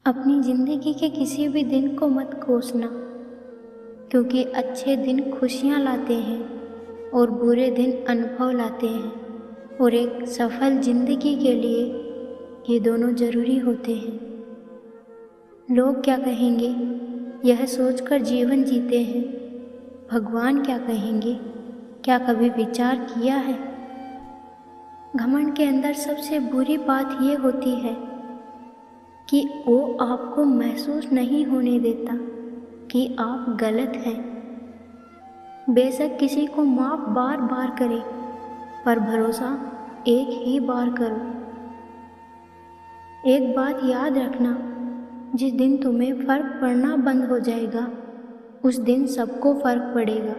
अपनी ज़िंदगी के किसी भी दिन को मत कोसना, क्योंकि अच्छे दिन खुशियाँ लाते हैं और बुरे दिन अनुभव लाते हैं। और एक सफल ज़िंदगी के लिए ये दोनों ज़रूरी होते हैं। लोग क्या कहेंगे, यह सोचकर जीवन जीते हैं। भगवान क्या कहेंगे, क्या कभी विचार किया है? घमंड के अंदर सबसे बुरी बात ये होती है कि वो आपको महसूस नहीं होने देता कि आप गलत हैं। बेशक किसी को माफ़ बार बार करें, पर भरोसा एक ही बार करो। एक बात याद रखना, जिस दिन तुम्हें फ़र्क पड़ना बंद हो जाएगा, उस दिन सबको फ़र्क पड़ेगा।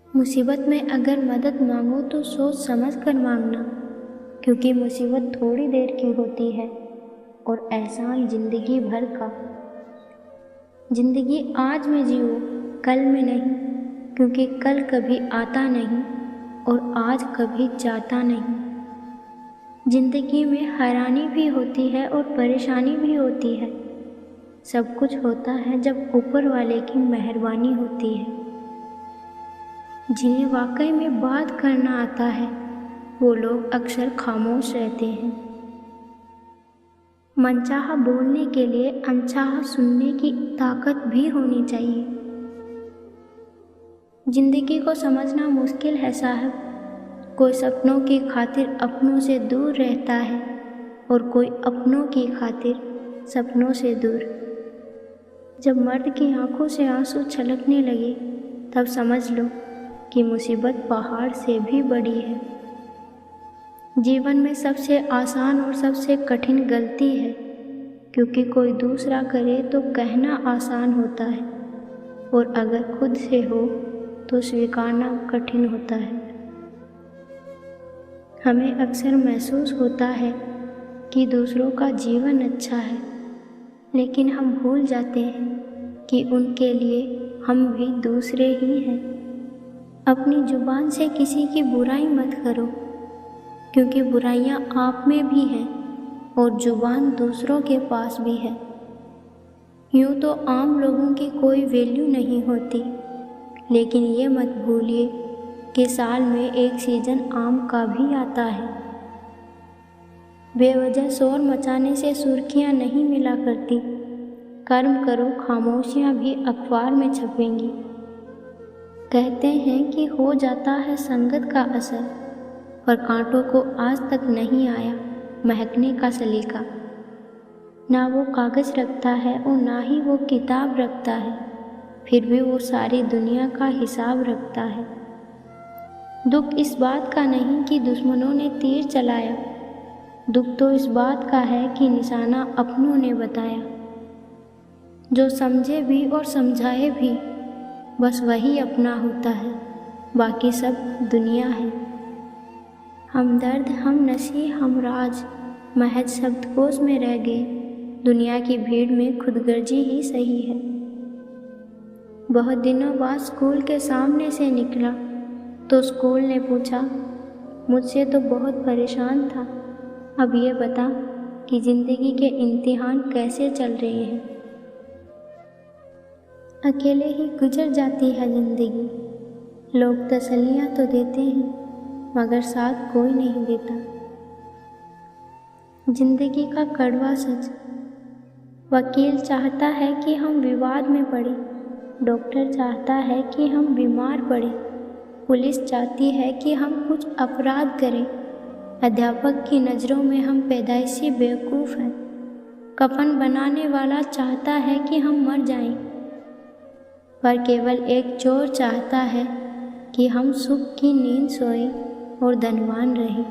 मुसीबत में अगर मदद मांगो तो सोच समझ कर मांगना, क्योंकि मुसीबत थोड़ी देर की होती है और एहसान ज़िंदगी भर का। ज़िंदगी आज में जियो, कल में नहीं, क्योंकि कल कभी आता नहीं और आज कभी जाता नहीं। ज़िंदगी में हैरानी भी होती है और परेशानी भी होती है। सब कुछ होता है जब ऊपर वाले की मेहरबानी होती है। जिन्हें वाकई में बात करना आता है, वो लोग अक्सर खामोश रहते हैं। मनचाहा बोलने के लिए अनचाहा सुनने की ताकत भी होनी चाहिए। जिंदगी को समझना मुश्किल है साहब। कोई सपनों की खातिर अपनों से दूर रहता है और कोई अपनों की खातिर सपनों से दूर। जब मर्द की आंखों से आंसू छलकने लगे, तब समझ लो कि मुसीबत पहाड़ से भी बड़ी है। जीवन में सबसे आसान और सबसे कठिन गलती है, क्योंकि कोई दूसरा करे तो कहना आसान होता है और अगर खुद से हो तो स्वीकारना कठिन होता है। हमें अक्सर महसूस होता है कि दूसरों का जीवन अच्छा है, लेकिन हम भूल जाते हैं कि उनके लिए हम भी दूसरे ही हैं। अपनी जुबान से किसी की बुराई मत करो, क्योंकि बुराइयां आप में भी हैं और जुबान दूसरों के पास भी है। यूँ तो आम लोगों की कोई वैल्यू नहीं होती, लेकिन ये मत भूलिए कि साल में एक सीजन आम का भी आता है। बेवजह शोर मचाने से सुर्खियाँ नहीं मिला करती। कर्म करो, खामोशियाँ भी अखबार में छपेंगी। कहते हैं कि हो जाता है संगत का असर, पर कांटों को आज तक नहीं आया महकने का सलीका। ना वो कागज़ रखता है और ना ही वो किताब रखता है, फिर भी वो सारी दुनिया का हिसाब रखता है। दुख इस बात का नहीं कि दुश्मनों ने तीर चलाया, दुख तो इस बात का है कि निशाना अपनों ने बताया। जो समझे भी और समझाए भी, बस वही अपना होता है, बाकी सब दुनिया है। हमदर्द, हम नसी, हम राज महज शब्दकोश में रह गए। दुनिया की भीड़ में खुदगर्जी ही सही है। बहुत दिनों बाद स्कूल के सामने से निकला तो स्कूल ने पूछा, मुझसे तो बहुत परेशान था, अब ये बता कि ज़िंदगी के इम्तिहान कैसे चल रहे हैं। अकेले ही गुजर जाती है ज़िंदगी। लोग तसल्लियाँ तो देते हैं, मगर साथ कोई नहीं देता। जिंदगी का कड़वा सच। वकील चाहता है कि हम विवाद में पड़े, डॉक्टर चाहता है कि हम बीमार पड़े, पुलिस चाहती है कि हम कुछ अपराध करें, अध्यापक की नज़रों में हम पैदाइशी बेवकूफ़ हैं, कफन बनाने वाला चाहता है कि हम मर जाएं, पर केवल एक चोर चाहता है कि हम सुख की नींद सोएं और धनवान रहे।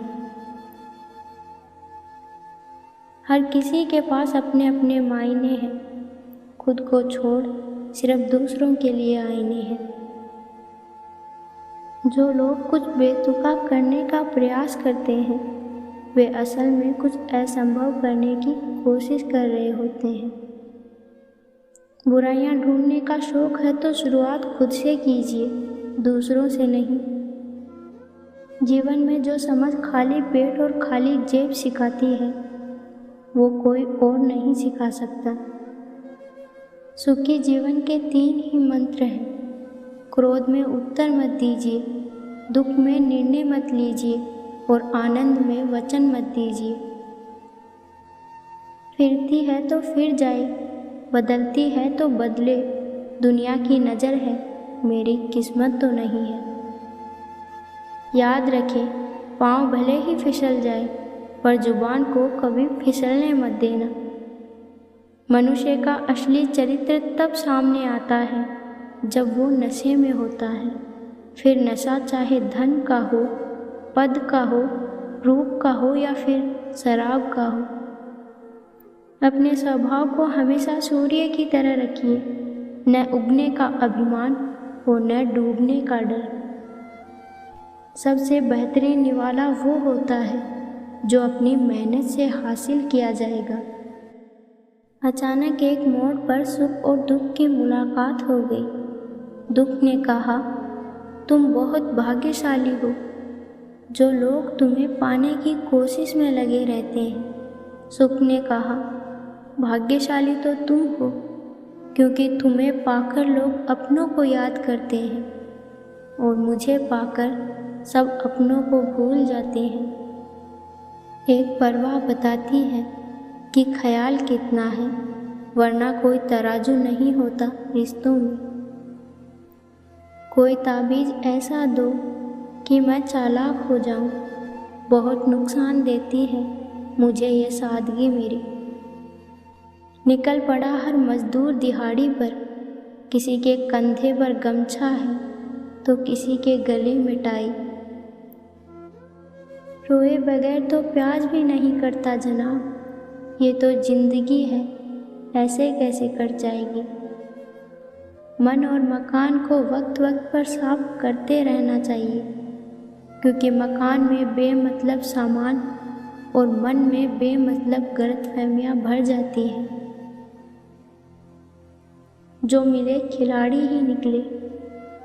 हर किसी के पास अपने अपने मायने हैं, खुद को छोड़ सिर्फ दूसरों के लिए आईने हैं। जो लोग कुछ बेतुका करने का प्रयास करते हैं, वे असल में कुछ असंभव करने की कोशिश कर रहे होते हैं। बुराइयां ढूंढने का शौक है तो शुरुआत खुद से कीजिए, दूसरों से नहीं। जीवन में जो समझ खाली पेट और खाली जेब सिखाती है, वो कोई और नहीं सिखा सकता। सुखी जीवन के 3 ही मंत्र हैं। क्रोध में उत्तर मत दीजिए, दुख में निर्णय मत लीजिए और आनंद में वचन मत दीजिए। फिरती है तो फिर जाए, बदलती है तो बदले, दुनिया की नज़र है, मेरी किस्मत तो नहीं है। याद रखें, पाँव भले ही फिसल जाए, पर जुबान को कभी फिसलने मत देना। मनुष्य का असली चरित्र तब सामने आता है जब वो नशे में होता है। फिर नशा चाहे धन का हो, पद का हो, रूप का हो या फिर शराब का हो। अपने स्वभाव को हमेशा सूर्य की तरह रखिए, न उगने का अभिमान और न डूबने का डर। सबसे बेहतरीन निवाला वो होता है जो अपनी मेहनत से हासिल किया जाएगा। अचानक एक मोड़ पर सुख और दुख की मुलाकात हो गई। दुख ने कहा, तुम बहुत भाग्यशाली हो। जो लोग तुम्हें पाने की कोशिश में लगे रहते हैं। सुख ने कहा, भाग्यशाली तो तुम हो, क्योंकि तुम्हें पाकर लोग अपनों को याद करते हैं और मुझे पाकर सब अपनों को भूल जाते हैं। एक परवाह बताती है कि ख्याल कितना है, वरना कोई तराजू नहीं होता रिश्तों में। कोई ताबीज़ ऐसा दो कि मैं चालाक हो जाऊं, बहुत नुकसान देती है मुझे ये सादगी मेरी। निकल पड़ा हर मजदूर दिहाड़ी पर, किसी के कंधे पर गमछा है तो किसी के गले में टाई। रोए बगैर तो प्याज भी नहीं कटता जनाब, ये तो जिंदगी है, ऐसे कैसे कट जाएगी। मन और मकान को वक्त वक्त पर साफ करते रहना चाहिए, क्योंकि मकान में बेमतलब सामान और मन में बेमतलब गलतफहमियां भर जाती हैं। जो मिले खिलाड़ी ही निकले,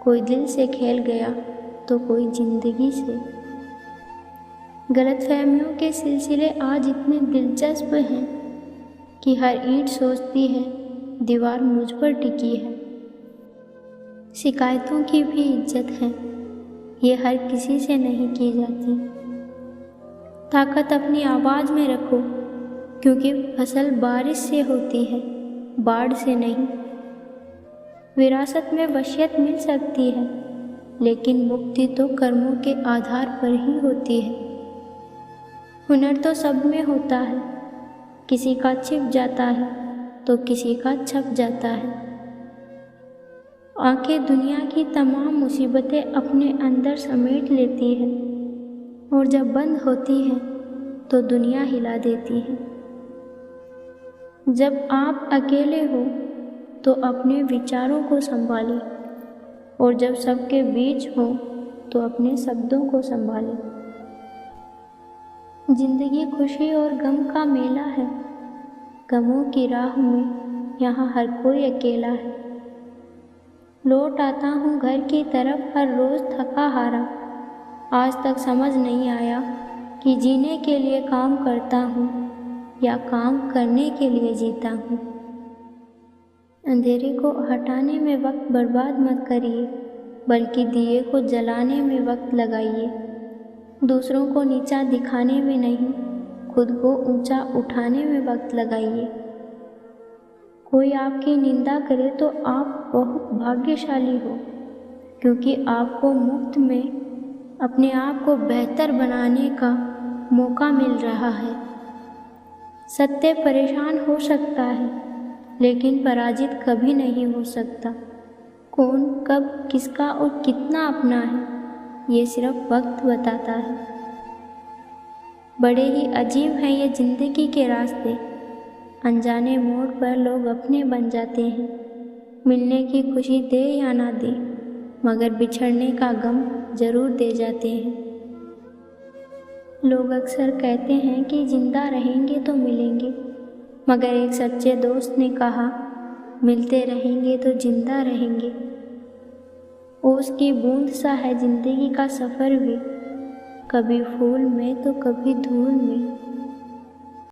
कोई दिल से खेल गया तो कोई जिंदगी से। गलतफहमियों के सिलसिले आज इतने दिलचस्प हैं कि हर ईंट सोचती है दीवार मुझ पर टिकी है। शिकायतों की भी इज्जत है, ये हर किसी से नहीं की जाती। ताकत अपनी आवाज़ में रखो, क्योंकि फसल बारिश से होती है, बाढ़ से नहीं। विरासत में वसीयत मिल सकती है, लेकिन मुक्ति तो कर्मों के आधार पर ही होती है। हुनर तो सब में होता है, किसी का छिप जाता है तो किसी का छप जाता है। आंखें दुनिया की तमाम मुसीबतें अपने अंदर समेट लेती है और जब बंद होती है तो दुनिया हिला देती है। जब आप अकेले हो तो अपने विचारों को संभालें और जब सबके बीच हो तो अपने शब्दों को संभालें। जिंदगी खुशी और गम का मेला है, गमों की राह में यहाँ हर कोई अकेला है। लौट आता हूँ घर की तरफ हर रोज़ थका हारा, आज तक समझ नहीं आया कि जीने के लिए काम करता हूँ या काम करने के लिए जीता हूँ। अंधेरे को हटाने में वक्त बर्बाद मत करिए, बल्कि दिए को जलाने में वक्त लगाइए। दूसरों को नीचा दिखाने में नहीं, खुद को ऊंचा उठाने में वक्त लगाइए। कोई आपकी निंदा करे तो आप बहुत भाग्यशाली हो, क्योंकि आपको मुफ्त में अपने आप को बेहतर बनाने का मौका मिल रहा है। सत्य परेशान हो सकता है, लेकिन पराजित कभी नहीं हो सकता। कौन कब किसका और कितना अपना है, ये सिर्फ वक्त बताता है। बड़े ही अजीब हैं ये ज़िंदगी के रास्ते, अनजाने मोड़ पर लोग अपने बन जाते हैं। मिलने की खुशी दे या ना दे, मगर बिछड़ने का गम ज़रूर दे जाते हैं। लोग अक्सर कहते हैं कि जिंदा रहेंगे तो मिलेंगे, मगर एक सच्चे दोस्त ने कहा, मिलते रहेंगे तो जिंदा रहेंगे। ओस की बूंद सा है जिंदगी का सफ़र भी, कभी फूल में तो कभी धूल में।